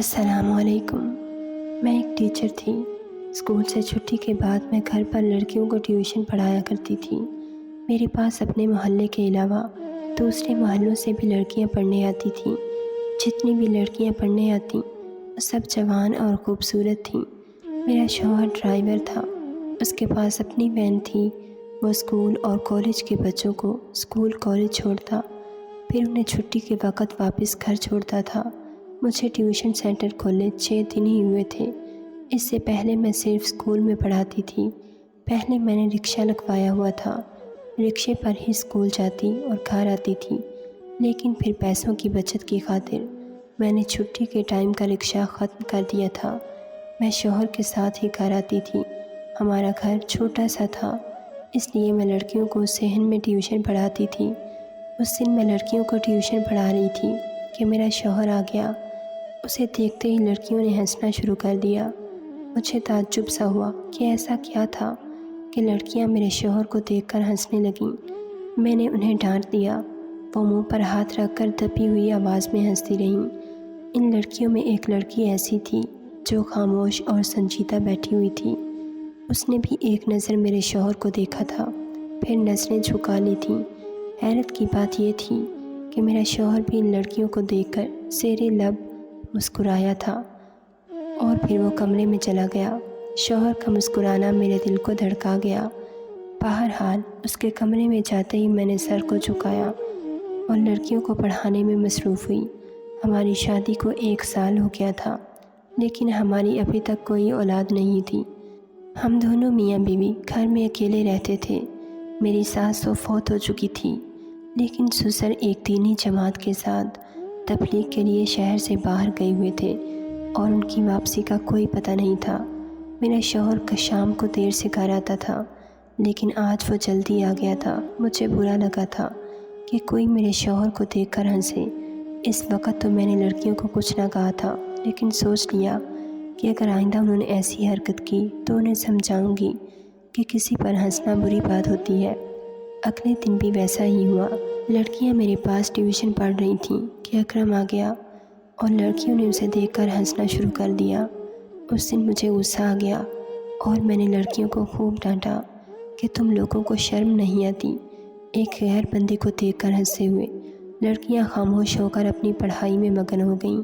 السلام علیکم۔ میں ایک ٹیچر تھی۔ اسکول سے چھٹی کے بعد میں گھر پر لڑکیوں کو ٹیوشن پڑھایا کرتی تھی۔ میرے پاس اپنے محلے کے علاوہ دوسرے محلوں سے بھی لڑکیاں پڑھنے آتی تھیں۔ جتنی بھی لڑکیاں پڑھنے آتیں وہ سب جوان اور خوبصورت تھیں۔ میرا شوہر ڈرائیور تھا، اس کے پاس اپنی وین تھی۔ وہ اسکول اور کالج کے بچوں کو اسکول کالج چھوڑتا، پھر انہیں چھٹی کے وقت واپس گھر چھوڑتا تھا۔ مجھے ٹیوشن سینٹر کھولے 6 دن ہی ہوئے تھے۔ اس سے پہلے میں صرف اسکول میں پڑھاتی تھی۔ پہلے میں نے رکشہ لگوایا ہوا تھا، رکشے پر ہی اسکول جاتی اور گھر آتی تھی، لیکن پھر پیسوں کی بچت کی خاطر میں نے چھٹی کے ٹائم کا رکشہ ختم کر دیا تھا۔ میں شوہر کے ساتھ ہی گھر آتی تھی۔ ہمارا گھر چھوٹا سا تھا، اس لیے میں لڑکیوں کو صحن میں ٹیوشن پڑھاتی تھی۔ اس دن میں لڑکیوں کو ٹیوشن پڑھا رہی تھی کہ میرا شوہر آ گیا۔ اسے دیکھتے ہی لڑکیوں نے ہنسنا شروع کر دیا۔ مجھے تعجب سا ہوا کہ ایسا کیا تھا کہ لڑکیاں میرے شوہر کو دیکھ کر ہنسنے لگیں۔ میں نے انہیں ڈانٹ دیا۔ وہ منہ پر ہاتھ رکھ کر دبی ہوئی آواز میں ہنستی رہیں۔ ان لڑکیوں میں ایک لڑکی ایسی تھی جو خاموش اور سنجیدہ بیٹھی ہوئی تھی۔ اس نے بھی ایک نظر میرے شوہر کو دیکھا تھا، پھر نظریں جھکا لی تھیں۔ حیرت کی بات یہ تھی کہ میرا شوہر بھی ان لڑکیوں کو دیکھ کر زیر لب مسکرایا تھا اور پھر وہ کمرے میں چلا گیا۔ شوہر کا مسکرانا میرے دل کو دھڑکا گیا۔ بہرحال اس کے کمرے میں جاتے ہی میں نے سر کو جھکایا اور لڑکیوں کو پڑھانے میں مصروف ہوئی۔ ہماری شادی کو 1 سال ہو گیا تھا، لیکن ہماری ابھی تک کوئی اولاد نہیں تھی۔ ہم دونوں میاں بیوی گھر میں اکیلے رہتے تھے۔ میری ساس تو فوت ہو چکی تھی، لیکن سسر ایک دینی جماعت کے ساتھ تبلیغ کے لیے شہر سے باہر گئے ہوئے تھے اور ان کی واپسی کا کوئی پتہ نہیں تھا۔ میرا شوہر کا شام کو دیر سے گھر آتا تھا، لیکن آج وہ جلدی آ گیا تھا۔ مجھے برا لگا تھا کہ کوئی میرے شوہر کو دیکھ کر ہنسے۔ اس وقت تو میں نے لڑکیوں کو کچھ نہ کہا تھا، لیکن سوچ لیا کہ اگر آئندہ انہوں نے ایسی حرکت کی تو انہیں سمجھاؤں گی کہ کسی پر ہنسنا بری بات ہوتی ہے۔ اگلے دن بھی ویسا ہی ہوا۔ لڑکیاں میرے پاس ٹیوشن پڑھ رہی تھیں کہ اکرم آ گیا اور لڑکیوں نے اسے دیکھ کر ہنسنا شروع کر دیا۔ اس دن مجھے غصہ آ گیا اور میں نے لڑکیوں کو خوب ڈانٹا کہ تم لوگوں کو شرم نہیں آتی ایک غیر بندے کو دیکھ کر ہنستے ہوئے۔ لڑکیاں خاموش ہو کر اپنی پڑھائی میں مگن ہو گئیں،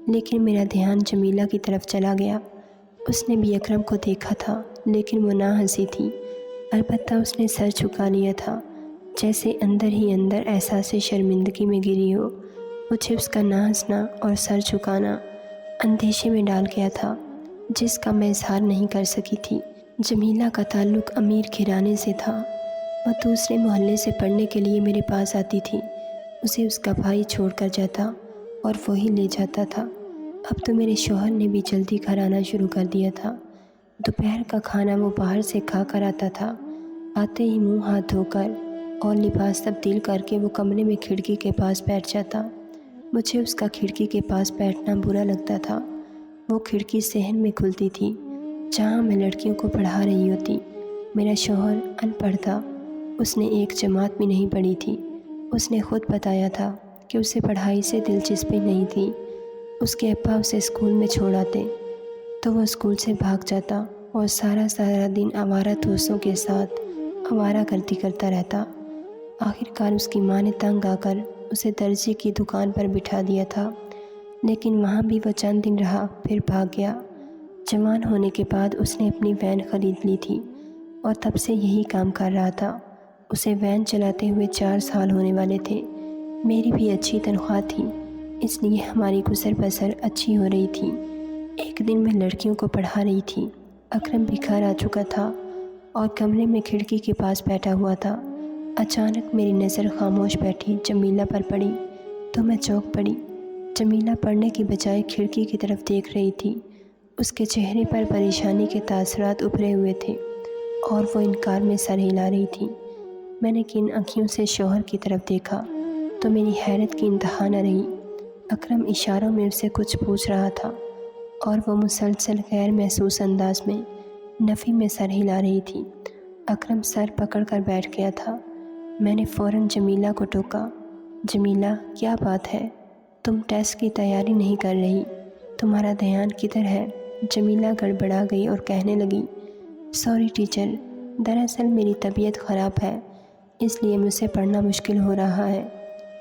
لیکن میرا دھیان جمیلہ کی طرف چلا گیا۔ اس نے بھی اکرم کو دیکھا تھا، لیکن وہ نہ ہنسی تھی۔ البتہ اس نے سر جھکا لیا تھا، جیسے اندر ہی اندر احساس شرمندگی میں گری ہو۔ مجھے اس کا نہ ہنسنا اور سر جھکانا اندیشے میں ڈال گیا تھا، جس کا میں اظہار نہیں کر سکی تھی۔ جمیلہ کا تعلق امیر گھرانے سے تھا۔ وہ دوسرے محلے سے پڑھنے کے لیے میرے پاس آتی تھی۔ اسے اس کا بھائی چھوڑ کر جاتا اور وہی لے جاتا تھا۔ اب تو میرے شوہر نے بھی جلدی گھر آنا شروع کر دیا تھا۔ دوپہر کا کھانا وہ باہر سے کھا کر آتا تھا۔ آتے ہی منہ ہاتھ دھو کر اور لباس تبدیل کر کے وہ کمرے میں کھڑکی کے پاس بیٹھ جاتا۔ مجھے اس کا کھڑکی کے پاس بیٹھنا برا لگتا تھا۔ وہ کھڑکی صحن میں کھلتی تھی جہاں میں لڑکیوں کو پڑھا رہی ہوتی۔ میرا شوہر ان پڑھ تھا، اس نے ایک جماعت بھی نہیں پڑھی تھی۔ اس نے خود بتایا تھا کہ اسے پڑھائی سے دلچسپی نہیں تھی۔ اس کے ابا اسے اسکول میں چھوڑ آتے تو وہ اسکول سے بھاگ جاتا اور سارا دن آوارہ دوستوں کے ساتھ آوارہ گردی کرتا رہتا۔ آخرکار اس کی ماں نے تنگ آ کر اسے درزی کی دکان پر بٹھا دیا تھا، لیکن وہاں بھی وہ چند دن رہا، پھر بھاگ گیا۔ جوان ہونے کے بعد اس نے اپنی وین خرید لی تھی اور تب سے یہی کام کر رہا تھا۔ اسے وین چلاتے ہوئے 4 سال ہونے والے تھے۔ میری بھی اچھی تنخواہ تھی، اس لیے ہماری گزر بسر اچھی ہو رہی تھی۔ ایک دن میں لڑکیوں کو پڑھا رہی تھی۔ اکرم بھی گھر آ چکا تھا اور کمرے میں کھڑکی کے پاس بیٹھا ہوا تھا۔ اچانک میری نظر خاموش بیٹھی جمیلہ پر پڑی تو میں چونک پڑی۔ جمیلہ پڑھنے کی بجائے کھڑکی کی طرف دیکھ رہی تھی۔ اس کے چہرے پر پریشانی کے تاثرات ابھرے ہوئے تھے اور وہ انکار میں سر ہلا رہی تھی۔ میں نے کن آنکھوں سے شوہر کی طرف دیکھا تو میری حیرت کی انتہا نہ رہی۔ اکرم اشاروں میں اسے کچھ پوچھ رہا تھا اور وہ مسلسل غیر محسوس انداز میں نفی میں سر ہلا رہی تھی۔ اکرم سر پکڑ کر بیٹھ گیا تھا۔ میں نے فوراً جمیلہ کو ٹوکا، جمیلہ کیا بات ہے؟ تم ٹیسٹ کی تیاری نہیں کر رہی؟ تمہارا دھیان کدھر ہے؟ جمیلہ گڑبڑا گئی اور کہنے لگی، سوری ٹیچر، دراصل میری طبیعت خراب ہے، اس لیے مجھ سے پڑھنا مشکل ہو رہا ہے۔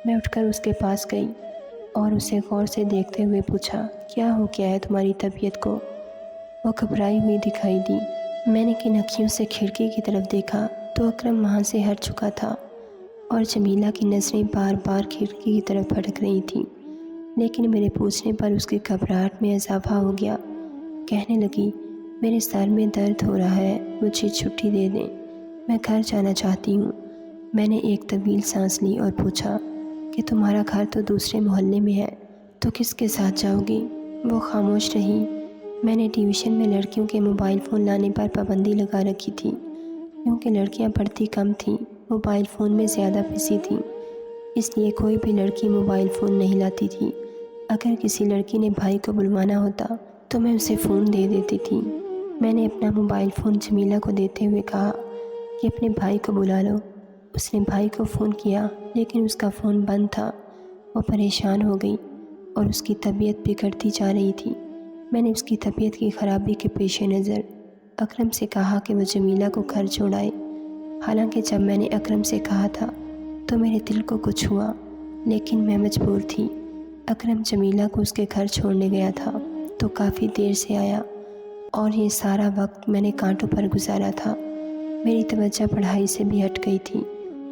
میں اٹھ کر اس کے پاس گئی اور اسے غور سے دیکھتے ہوئے پوچھا، کیا ہو گیا ہے تمہاری طبیعت کو؟ وہ گھبرائی ہوئی دکھائی دی۔ میں نے کن اکھیوں سے کھڑکی کی طرف دیکھا تو اکرم وہاں سے ہٹ چکا تھا اور جمیلہ کی نظریں بار بار کھڑکی کی طرف بھٹک رہی تھیں، لیکن میرے پوچھنے پر اس کی گھبراہٹ میں اضافہ ہو گیا۔ کہنے لگی، میرے سر میں درد ہو رہا ہے، مجھے چھٹی دے دیں، میں گھر جانا چاہتی ہوں۔ میں نے ایک طویل سانس لی اور پوچھا کہ تمہارا گھر تو دوسرے محلے میں ہے، تو کس کے ساتھ جاؤ گی؟ وہ خاموش رہی۔ میں نے ٹیوشن میں لڑکیوں کے موبائل فون لانے پر پابندی لگا رکھی تھی، کیونکہ لڑکیاں پڑھتی کم تھیں، موبائل فون میں زیادہ بزی تھیں، اس لیے کوئی بھی لڑکی موبائل فون نہیں لاتی تھی۔ اگر کسی لڑکی نے بھائی کو بلوانا ہوتا تو میں اسے فون دے دیتی تھی۔ میں نے اپنا موبائل فون جمیلہ کو دیتے ہوئے کہا کہ اپنے بھائی کو بلا لو۔ اس نے بھائی کو فون کیا لیکن اس کا فون بند تھا۔ وہ پریشان ہو گئی اور اس کی طبیعت بگڑتی جا رہی تھی۔ میں نے اس کی طبیعت کی خرابی کے پیش نظر اکرم سے کہا کہ وہ جمیلہ کو گھر چھوڑائے۔ حالانکہ جب میں نے اکرم سے کہا تھا تو میرے دل کو کچھ ہوا، لیکن میں مجبور تھی۔ اکرم جمیلہ کو اس کے گھر چھوڑنے گیا تھا تو کافی دیر سے آیا، اور یہ سارا وقت میں نے کانٹوں پر گزارا تھا۔ میری توجہ پڑھائی سے بھی ہٹ گئی تھی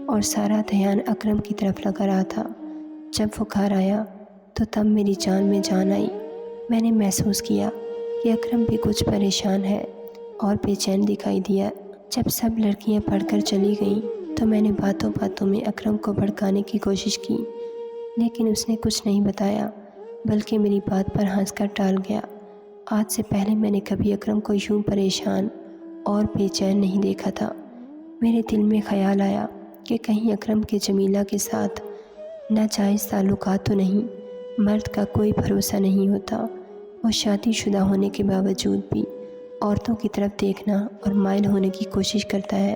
اور سارا دھیان اکرم کی طرف لگا رہا تھا۔ جب وہ گھر آیا تو تب میری جان میں جان آئی۔ میں نے محسوس کیا کہ اکرم بھی کچھ پریشان ہے اور بے چین دکھائی دیا۔ جب سب لڑکیاں پڑھ کر چلی گئیں تو میں نے باتوں باتوں میں اکرم کو بھڑکانے کی کوشش کی، لیکن اس نے کچھ نہیں بتایا، بلکہ میری بات پر ہنس کر ٹال گیا۔ آج سے پہلے میں نے کبھی اکرم کو یوں پریشان اور بے چین نہیں دیکھا تھا۔ میرے دل میں خیال آیا کہ کہیں اکرم کے جمیلہ کے ساتھ ناجائز تعلقات تو نہیں۔ مرد کا کوئی بھروسہ نہیں ہوتا، وہ شادی شدہ ہونے کے باوجود بھی عورتوں کی طرف دیکھنا اور مائل ہونے کی کوشش کرتا ہے۔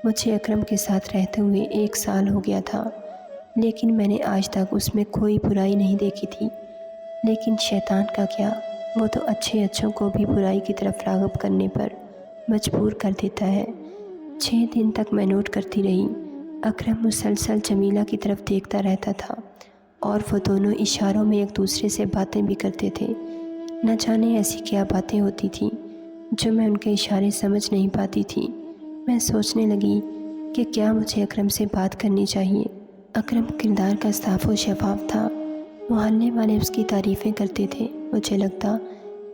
مجھے اکرم کے ساتھ رہتے ہوئے 1 سال ہو گیا تھا، لیکن میں نے آج تک اس میں کوئی برائی نہیں دیکھی تھی۔ لیکن شیطان کا کیا، وہ تو اچھوں کو بھی برائی کی طرف راغب کرنے پر مجبور کر دیتا ہے۔ 6 دن تک میں نوٹ کرتی رہی، اکرم مسلسل جمیلہ کی طرف دیکھتا رہتا تھا اور وہ دونوں اشاروں میں ایک دوسرے سے باتیں بھی کرتے تھے۔ نہ جانے ایسی کیا باتیں ہوتی تھیں جو میں ان کے اشارے سمجھ نہیں پاتی تھی۔ میں سوچنے لگی کہ کیا مجھے اکرم سے بات کرنی چاہیے۔ اکرم کردار کا صاف و شفاف تھا، محلے والے اس کی تعریفیں کرتے تھے۔ مجھے لگتا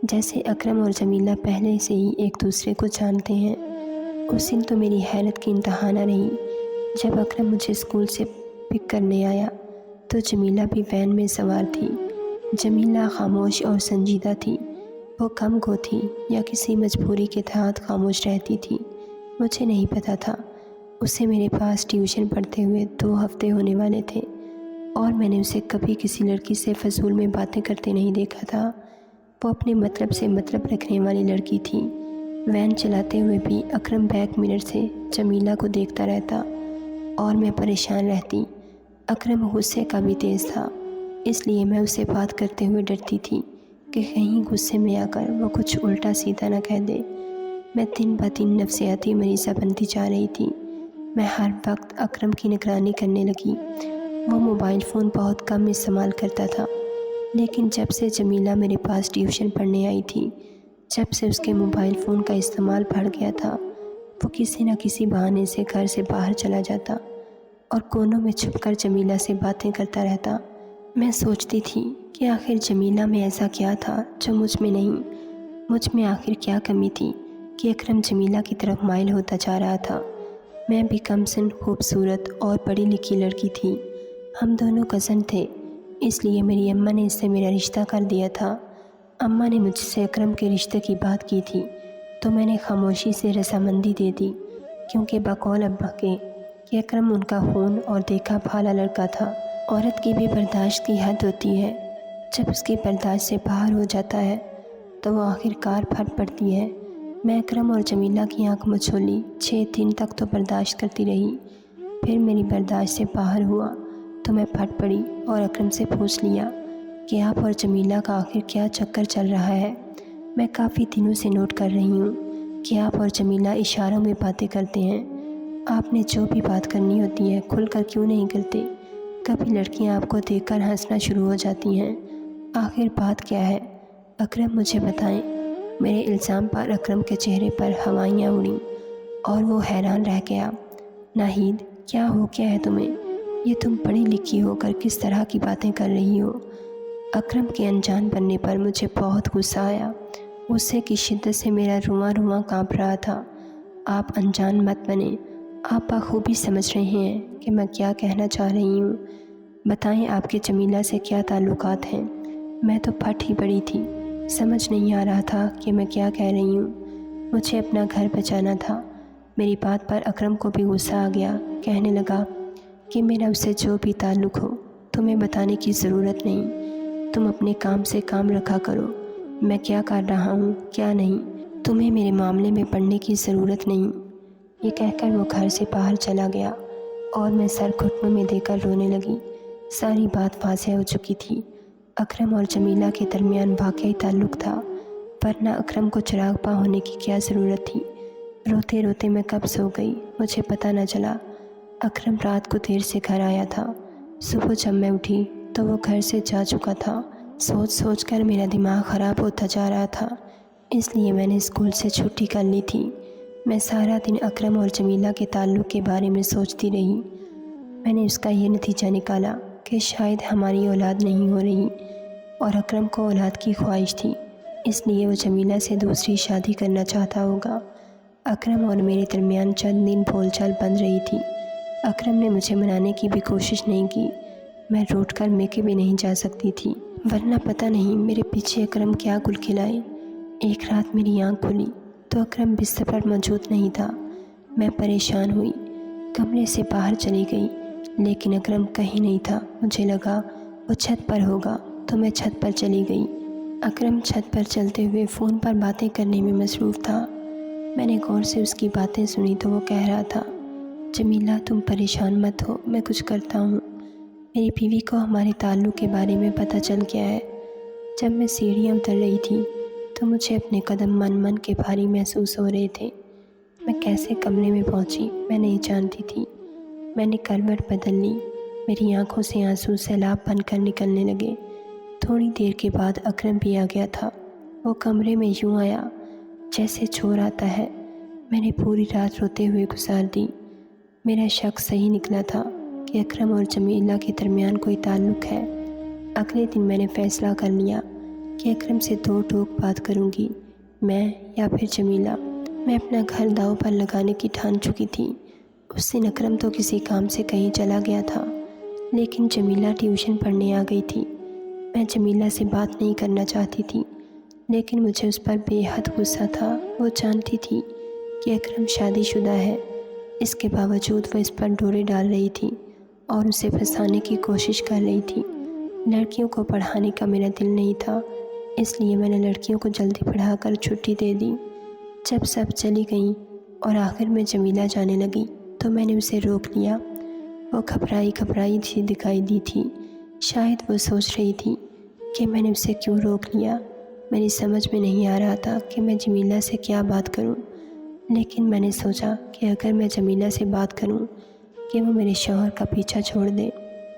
جیسے اکرم اور جمیلہ پہلے سے ہی ایک دوسرے کو جانتے ہیں۔ اس دن تو میری حیرت کی انتہا نہ رہی جب اکرم مجھے اسکول سے پک کرنے آیا تو جمیلہ بھی وین میں سوار تھی۔ جمیلہ خاموش اور سنجیدہ تھی، وہ غم گو تھی یا کسی مجبوری کے تحت خاموش رہتی تھی، مجھے نہیں پتہ تھا۔ اسے میرے پاس ٹیوشن پڑھتے ہوئے 2 ہفتے ہونے والے تھے اور میں نے اسے کبھی کسی لڑکی سے فضول میں باتیں کرتے نہیں دیکھا تھا۔ وہ اپنے مطلب سے مطلب رکھنے والی لڑکی تھی۔ وین چلاتے ہوئے بھی اکرم بیک مرر سے جمیلہ کو دیکھتا رہتا اور میں پریشان رہتی۔ اکرم غصے کا بھی تیز تھا، اس لیے میں اسے بات کرتے ہوئے ڈرتی تھی کہ کہیں غصے میں آ کر وہ کچھ الٹا سیدھا نہ کہہ دے۔ میں دن بدن نفسیاتی مریضہ بنتی جا رہی تھی۔ میں ہر وقت اکرم کی نگرانی کرنے لگی۔ وہ موبائل فون بہت کم استعمال کرتا تھا، لیکن جب سے جمیلہ میرے پاس ٹیوشن پڑھنے آئی تھی، جب سے اس کے موبائل فون کا استعمال بڑھ گیا تھا، وہ کسی نہ کسی بہانے سے گھر سے باہر چلا جاتا اور کونوں میں چھپ کر جمیلہ سے باتیں کرتا رہتا۔ میں سوچتی تھی کہ آخر جمیلہ میں ایسا کیا تھا جو مجھ میں نہیں، مجھ میں آخر کیا کمی تھی کہ اکرم جمیلہ کی طرف مائل ہوتا جا رہا تھا۔ میں بھی کم سن خوبصورت اور پڑھی لکھی لڑکی تھی، ہم دونوں کزن تھے، اس لیے میری اماں نے اس سے میرا رشتہ کر دیا تھا۔ اماں نے مجھ سے اکرم کے رشتے کی بات کی تھی تو میں نے خاموشی سے رضامندی دے دی، کیونکہ بقول ابا کے کہ اکرم ان کا خون اور دیکھا بھالا لڑکا تھا۔ عورت کی بھی برداشت کی حد ہوتی ہے، جب اس کی برداشت سے باہر ہو جاتا ہے تو وہ آخر کار پھٹ پڑتی ہے۔ میں اکرم اور جمیلہ کی آنکھ مچھولی 6 دن تک تو برداشت کرتی رہی، پھر میری برداشت سے باہر ہوا تو میں پھٹ پڑی اور اکرم سے پوچھ لیا کہ آپ اور جمیلہ کا آخر کیا چکر چل رہا ہے۔ میں کافی دنوں سے نوٹ کر رہی ہوں کہ آپ اور جمیلہ اشاروں میں باتیں کرتے ہیں۔ آپ نے جو بھی بات کرنی ہوتی ہے کھل کر کیوں نہیں کرتے؟ کبھی لڑکیاں آپ کو دیکھ کر ہنسنا شروع ہو جاتی ہیں۔ آخر بات کیا ہے؟ اکرم مجھے بتائیں۔ میرے الزام پر اکرم کے چہرے پر ہوائیاں اڑیں اور وہ حیران رہ گیا۔ ناہید، کیا ہو گیا ہے تمہیں؟ یہ تم پڑھی لکھی ہو کر کس طرح کی باتیں کر رہی ہو؟ اکرم کے انجان بننے پر مجھے بہت غصہ آیا۔ غصے کی شدت سے میرا رواں رواں کانپ رہا تھا۔ آپ انجان مت بنیں۔ آپ بخوبی سمجھ رہے ہیں کہ میں کیا کہنا چاہ رہی ہوں۔ بتائیں آپ کے جمیلہ سے کیا تعلقات ہیں؟ میں تو پھٹ ہی پڑی تھی، سمجھ نہیں آ رہا تھا کہ میں کیا کہہ رہی ہوں۔ مجھے اپنا گھر بچانا تھا۔ میری بات پر اکرم کو بھی غصہ آ گیا۔ کہنے لگا کہ میرا اس سے جو بھی تعلق ہو تمہیں بتانے کی ضرورت نہیں۔ تم اپنے کام سے کام رکھا کرو۔ میں کیا کر رہا ہوں کیا نہیں، تمہیں میرے معاملے میں پڑھنے کی ضرورت نہیں۔ یہ کہہ کر وہ گھر سے باہر چلا گیا اور میں سر گھٹنوں میں دے کر رونے لگی۔ ساری بات واضح ہو چکی تھی۔ اکرم اور جمیلہ کے درمیان واقعی تعلق تھا، ورنہ اکرم کو چراغ پا ہونے کی کیا ضرورت تھی؟ روتے روتے میں کب سو گئی مجھے پتہ نہ چلا۔ اکرم رات کو دیر سے گھر آیا تھا۔ صبح جب میں اٹھی تو وہ گھر سے جا چکا تھا۔ سوچ سوچ کر میرا دماغ خراب ہوتا جا رہا تھا، اس لیے میں نے اسکول سے چھٹی کر لی تھی۔ میں سارا دن اکرم اور جمیلہ کے تعلق کے بارے میں سوچتی رہی۔ میں نے اس کا یہ نتیجہ نکالا کہ شاید ہماری اولاد نہیں ہو رہی، اور اکرم کو اولاد کی خواہش تھی، اس لیے وہ جمیلہ سے دوسری شادی کرنا چاہتا ہوگا۔ اکرم اور میرے درمیان چند دن بول چال بند رہی تھی۔ اکرم نے مجھے منانے کی بھی کوشش نہیں کی۔ میں روٹ کر میکے بھی نہیں جا سکتی تھی، ورنہ پتہ نہیں میرے پیچھے اکرم کیا گل کھلائے۔ ایک رات میری آنکھ کھلی تو اکرم بستر پر موجود نہیں تھا۔ میں پریشان ہوئی، کمرے سے باہر چلی گئی، لیکن اکرم کہیں نہیں تھا۔ مجھے لگا وہ چھت پر ہوگا تو میں چھت پر چلی گئی۔ اکرم چھت پر چلتے ہوئے فون پر باتیں کرنے میں مصروف تھا۔ میں نے غور سے اس کی باتیں سنی تو وہ کہہ رہا تھا، جمیلہ تم پریشان مت ہو، میں کچھ کرتا ہوں۔ میری بیوی کو ہمارے تعلق کے بارے میں پتہ چل گیا ہے۔ جب میں سیڑھیاں اتر رہی تھی تو مجھے اپنے قدم من من کے بھاری محسوس ہو رہے تھے۔ میں کیسے کمرے میں پہنچی میں نہیں جانتی تھی۔ میں نے کروٹ بدل لی۔ میری آنکھوں سے آنسو سیلاب بن کر نکلنے لگے۔ تھوڑی دیر کے بعد اکرم بھی آ گیا تھا۔ وہ کمرے میں یوں آیا جیسے چور آتا ہے۔ میں نے پوری رات روتے ہوئے گزار دی۔ میرا شک صحیح نکلا تھا کہ اکرم اور جمیلہ کے درمیان کوئی تعلق ہے۔ اگلے دن میں نے فیصلہ کر لیا کہ اکرم سے دو ٹوک بات کروں گی، میں یا پھر جمیلہ۔ میں اپنا گھر داؤ پر لگانے کی ٹھان چکی تھی۔ اس دن اکرم تو کسی کام سے کہیں چلا گیا تھا، لیکن جمیلہ ٹیوشن پڑھنے آ گئی تھی۔ میں جمیلہ سے بات نہیں کرنا چاہتی تھی، لیکن مجھے اس پر بے حد غصہ تھا۔ وہ جانتی تھی کہ اکرم شادی شدہ ہے، اس کے باوجود وہ اس پر ڈورے ڈال رہی تھی اور اسے پھنسانے کی کوشش کر رہی تھی۔ لڑکیوں کو پڑھانے کا میرا دل نہیں تھا، اس لیے میں نے لڑکیوں کو جلدی پڑھا کر چھٹی دے دی۔ جب سب چلی گئیں اور آخر میں جمیلہ جانے لگی تو میں نے اسے روک لیا۔ وہ گھبرائی سی دکھائی دی تھی۔ شاید وہ سوچ رہی تھی کہ میں نے اسے کیوں روک لیا۔ میری سمجھ میں نہیں آ رہا تھا کہ میں جمیلہ سے کیا بات کروں، لیکن میں نے سوچا کہ اگر میں جمیلہ سے بات کروں کہ وہ میرے شوہر کا پیچھا چھوڑ دے،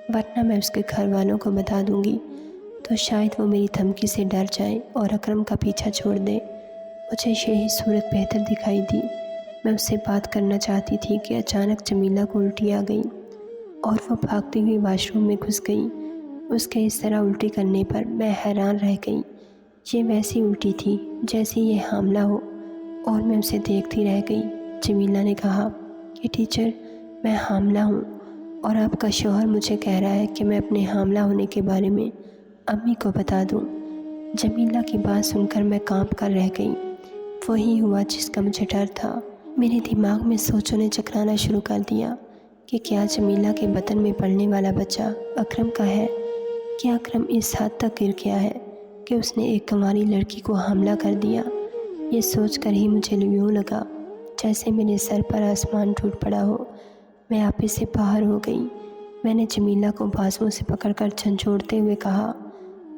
ورنہ میں اس کے گھر والوں کو بتا دوں گی، تو شاید وہ میری دھمکی سے ڈر جائے اور اکرم کا پیچھا چھوڑ دے۔ مجھے یہی صورت بہتر دکھائی دی۔ میں اس سے بات کرنا چاہتی تھی کہ اچانک جمیلہ کو الٹی آ گئی اور وہ بھاگتی ہوئی واش روم میں گھس گئی۔ اس کے اس طرح الٹی کرنے پر میں حیران رہ گئی۔ یہ ویسی الٹی تھی جیسی یہ حاملہ ہو، اور میں اسے دیکھتی رہ گئی۔ جمیلہ نے کہا کہ ٹیچر میں حاملہ ہوں، اور آپ کا شوہر مجھے کہہ رہا ہے کہ میں اپنے حاملہ ہونے کے بارے میں امی کو بتا دوں۔ جمیلہ کی بات سن کر میں کانپ کر رہ گئی۔ وہی ہوا جس کا مجھے ڈر تھا۔ میرے دماغ میں سوچوں نے چکرانا شروع کر دیا کہ کیا جمیلہ کے بطن میں پلنے والا بچہ اکرم کا ہے؟ کیا اکرم اس حد تک گر گیا ہے کہ اس نے ایک کنواری لڑکی کو حاملہ کر دیا؟ یہ سوچ کر ہی مجھے یوں لگا جیسے میرے سر پر آسمان ٹوٹ پڑا ہو۔ میں آپے سے باہر ہو گئی۔ میں نے جمیلہ کو بازوؤں سے پکڑ کر جھنجھوڑتے ہوئے کہا،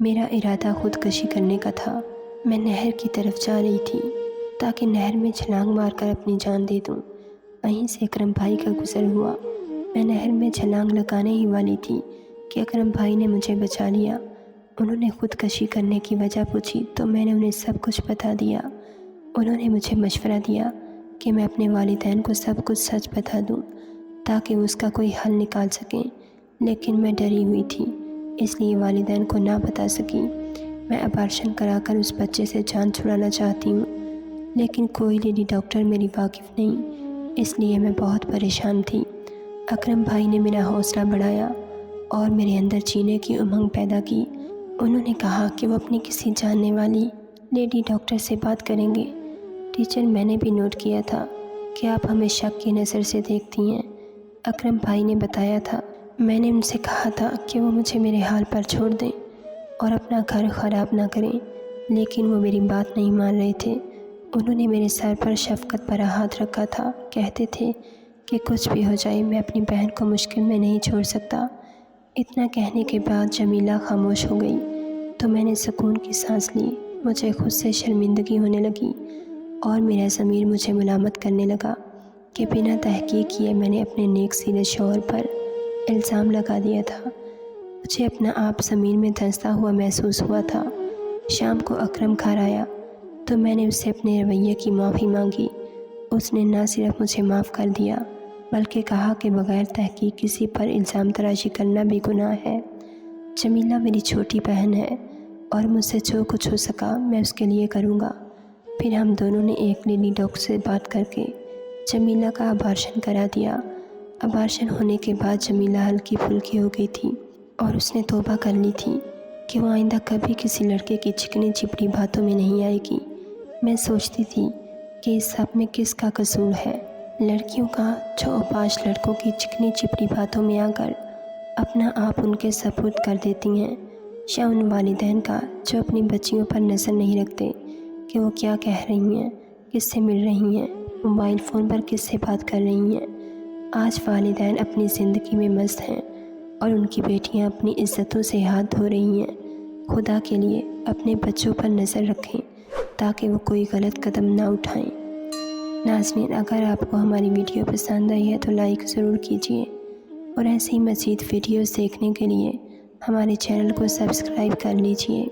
میرا ارادہ خودکشی کرنے کا تھا۔ میں نہر کی طرف جا رہی تھی تاکہ نہر میں چھلانگ مار کر اپنی جان دے دوں۔ وہیں سے اکرم بھائی کا گزر ہوا۔ میں نہر میں چھلانگ لگانے ہی والی تھی کہ اکرم بھائی نے مجھے بچا لیا۔ انہوں نے خودکشی کرنے کی وجہ پوچھی تو میں نے انہیں سب کچھ بتا دیا۔ انہوں نے مجھے مشورہ دیا کہ میں اپنے والدین کو سب کچھ سچ بتا دوں تاکہ وہ اس کا کوئی حل نکال سکیں، لیکن میں ڈری ہوئی تھی، اس لیے والدین کو نہ بتا سکی۔ میں ابارشن کرا کر اس بچے سے جان چھڑانا چاہتی ہوں، لیکن کوئی لیڈی ڈاکٹر میری واقف نہیں، اس لیے میں بہت پریشان تھی۔ اکرم بھائی نے میرا حوصلہ بڑھایا اور میرے اندر جینے کی امنگ پیدا کی۔ انہوں نے کہا کہ وہ اپنی کسی جاننے والی لیڈی ڈاکٹر سے بات کریں گے۔ ٹیچر، میں نے بھی نوٹ کیا تھا کہ آپ ہمیں شک کی نظر سے دیکھتی ہیں، اکرم بھائی نے بتایا تھا۔ میں نے ان سے کہا تھا کہ وہ مجھے میرے حال پر چھوڑ دیں اور اپنا گھر خراب نہ کریں، لیکن وہ میری بات نہیں مان رہے تھے۔ انہوں نے میرے سر پر شفقت بھرا ہاتھ رکھا تھا، کہتے تھے کہ کچھ بھی ہو جائے میں اپنی بہن کو مشکل میں نہیں چھوڑ سکتا۔ اتنا کہنے کے بعد جمیلہ خاموش ہو گئی تو میں نے سکون کی سانس لی۔ مجھے خود سے شرمندگی ہونے لگی اور میرا ضمیر مجھے ملامت کرنے لگا کہ بنا تحقیق کیے میں نے اپنے نیک سیرت شوہر پر الزام لگا دیا تھا۔ مجھے اپنا آپ زمین میں دھنستا ہوا محسوس ہوا تھا۔ شام کو اکرم گھر آیا تو میں نے اس سے اپنے رویے کی معافی مانگی۔ اس نے نہ صرف مجھے معاف کر دیا بلکہ کہا کہ بغیر تحقیق کسی پر الزام تراشی کرنا بھی گناہ ہے۔ جمیلہ میری چھوٹی بہن ہے اور مجھ سے جو کچھ ہو سکا میں اس کے لیے کروں گا۔ پھر ہم دونوں نے ایک لیڈی ڈاکٹر سے بات کر کے جمیلہ کا ابارشن کرا دیا۔ ابارشن ہونے کے بعد جمیلہ ہلکی پھلکی ہو گئی تھی اور اس نے توبہ کر لی تھی کہ وہ آئندہ کبھی کسی لڑکے کی چکنی چپڑی باتوں میں نہیں آئے گی۔ میں سوچتی تھی کہ اس سب میں کس کا قصور ہے، لڑکیوں کا جو اوپاش لڑکوں کی چکنی چپڑی باتوں میں آ کر اپنا آپ ان کے سپرد کر دیتی ہیں، یا ان والدین کا جو اپنی بچیوں پر نظر نہیں رکھتے کہ وہ کیا کہہ رہی ہیں، کس سے مل رہی ہیں، موبائل فون پر کس سے بات کر رہی ہیں۔ آج والدین اپنی زندگی میں مست ہیں اور ان کی بیٹیاں اپنی عزتوں سے ہاتھ دھو رہی ہیں۔ خدا کے لیے اپنے بچوں پر نظر رکھیں تاکہ وہ کوئی غلط قدم نہ اٹھائیں۔ ناظرین، اگر آپ کو ہماری ویڈیو پسند آئی ہے تو لائک ضرور کیجیے اور ایسی مزید ویڈیوز دیکھنے کے لیے ہمارے چینل کو سبسکرائب کر لیجیے۔